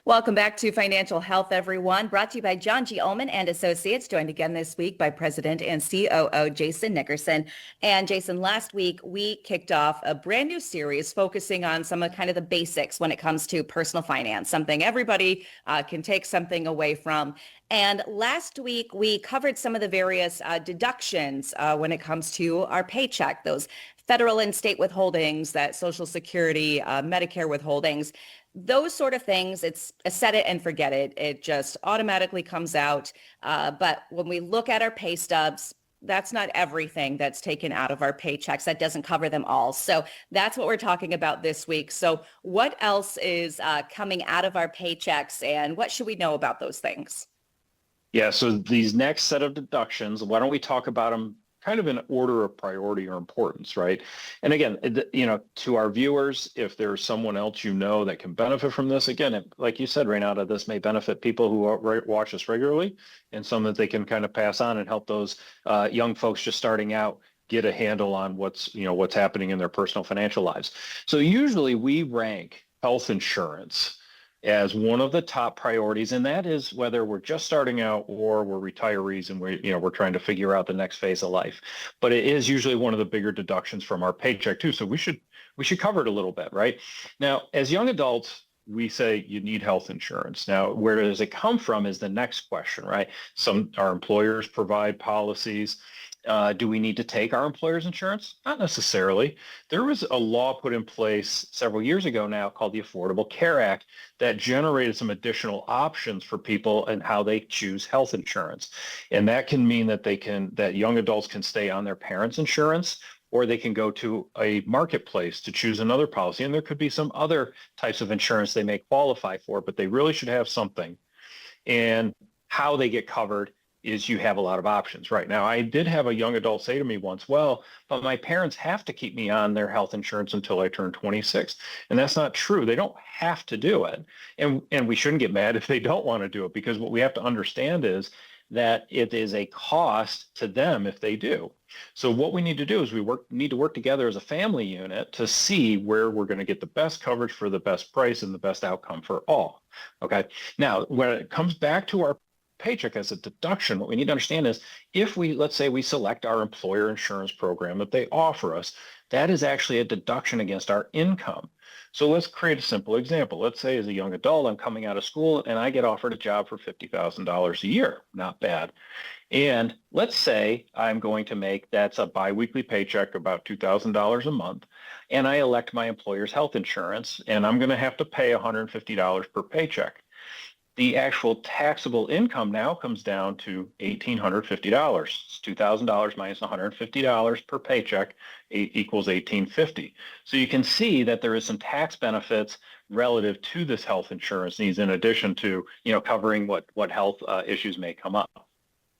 Welcome back to Financial Health, everyone. Brought to you by John G. Ullman and Associates, joined again this week by President and COO Jason Nickerson. And Jason, last week we kicked off a brand new series focusing on some of kind of the basics when it comes to personal finance, something everybody can take something away from. And last week we covered some of the various deductions when it comes to our paycheck, those federal and state withholdings, that Social Security, Medicare withholdings. Those sort of things, it's a set it and forget it. It just automatically comes out. But when we look at our pay stubs, that's not everything that's taken out of our paychecks. That doesn't cover them all. So that's what we're talking about this week. So what else is coming out of our paychecks, and what should we know about those things? Yeah, so these next set of deductions, why don't we talk about them kind of in order of priority or importance, right? And again, to our viewers, if there's someone else that can benefit from this, again, like you said, Reynata, this may benefit people who watch us regularly, and some that they can kind of pass on and help those young folks just starting out get a handle on what's happening in their personal financial lives. So usually we rank health insurance as one of the top priorities, and that is whether we're just starting out or we're retirees and we're trying to figure out the next phase of life. But it is usually one of the bigger deductions from our paycheck too. So we should cover it a little bit, right? Now, as young adults, we say you need health insurance. Now, where does it come from is the next question, right? Our employers provide policies. Do we need to take our employer's insurance? Not necessarily. There was a law put in place several years ago now called the Affordable Care Act that generated some additional options for people and how they choose health insurance. And that can mean that young adults can stay on their parents' insurance, or they can go to a marketplace to choose another policy. And there could be some other types of insurance they may qualify for, but they really should have something. And how they get covered is you have a lot of options. Right now, I did have a young adult say to me once, well, but my parents have to keep me on their health insurance until I turn 26. And that's not true. They don't have to do it. And we shouldn't get mad if they don't want to do it, because what we have to understand is that it is a cost to them if they do. So what we need to do is need to work together as a family unit to see where we're going to get the best coverage for the best price and the best outcome for all. Okay. Now, when it comes back to our paycheck as a deduction, what we need to understand is let's say we select our employer insurance program that they offer us, that is actually a deduction against our income. So let's create a simple example. Let's say as a young adult, I'm coming out of school and I get offered a job for $50,000 a year. Not bad. And let's say I'm going to make, that's a biweekly paycheck, about $2,000 a month. And I elect my employer's health insurance, and I'm going to have to pay $150 per paycheck. The actual taxable income now comes down to $1,850. It's $2,000 minus $150 per paycheck equals $1,850. So you can see that there is some tax benefits relative to this health insurance needs, in addition to covering what health issues may come up.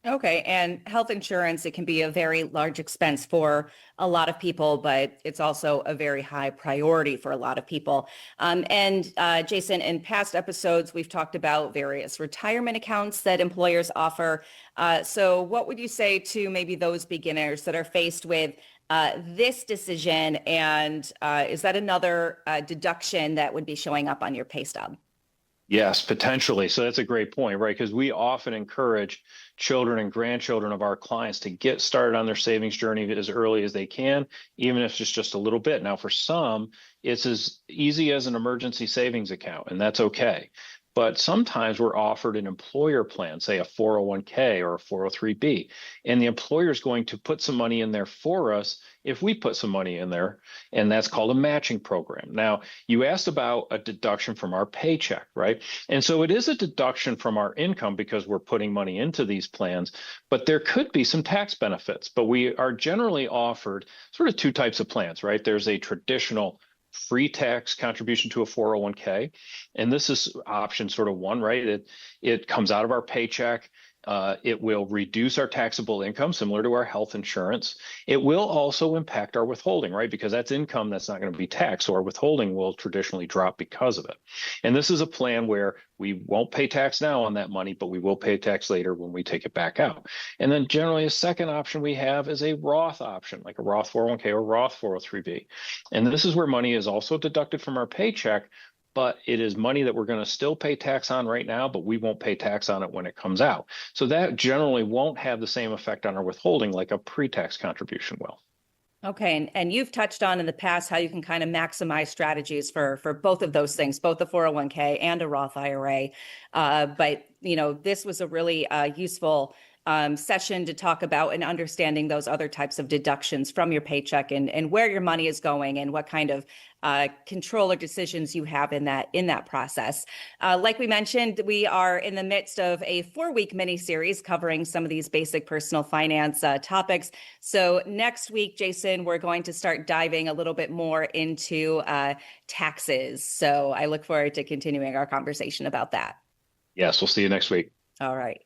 Okay. And health insurance, it can be a very large expense for a lot of people, but it's also a very high priority for a lot of people. Jason, in past episodes, we've talked about various retirement accounts that employers offer. So what would you say to maybe those beginners that are faced with this decision? And is that another deduction that would be showing up on your pay stub? Yes, potentially. So that's a great point, right? Because we often encourage children and grandchildren of our clients to get started on their savings journey as early as they can, even if it's just a little bit. Now, for some, it's as easy as an emergency savings account, and that's okay. But sometimes we're offered an employer plan, say a 401k or a 403b, and the employer is going to put some money in there for us if we put some money in there, and that's called a matching program. Now, you asked about a deduction from our paycheck, right? And so it is a deduction from our income because we're putting money into these plans, but there could be some tax benefits. But we are generally offered sort of two types of plans, right? There's a traditional free tax contribution to a 401k. And this is option sort of one, right? It comes out of our paycheck. It will reduce our taxable income, similar to our health insurance. It will also impact our withholding, right? Because that's income that's not going to be taxed. So our withholding will traditionally drop because of it. And this is a plan where we won't pay tax now on that money, but we will pay tax later when we take it back out. And then generally a second option we have is a Roth option, like a Roth 401k or Roth 403b. And this is where money is also deducted from our paycheck, but it is money that we're going to still pay tax on right now, but we won't pay tax on it when it comes out. So that generally won't have the same effect on our withholding like a pre-tax contribution will. Okay, and you've touched on in the past how you can kind of maximize strategies for both of those things, both the 401k and a Roth IRA. But this was a really useful session to talk about and understanding those other types of deductions from your paycheck and where your money is going and what kind of control or decisions you have in that process. Like we mentioned, we are in the midst of a 4-week mini series covering some of these basic personal finance topics. So next week, Jason, we're going to start diving a little bit more into taxes. So I look forward to continuing our conversation about that. Yes, we'll see you next week. All right.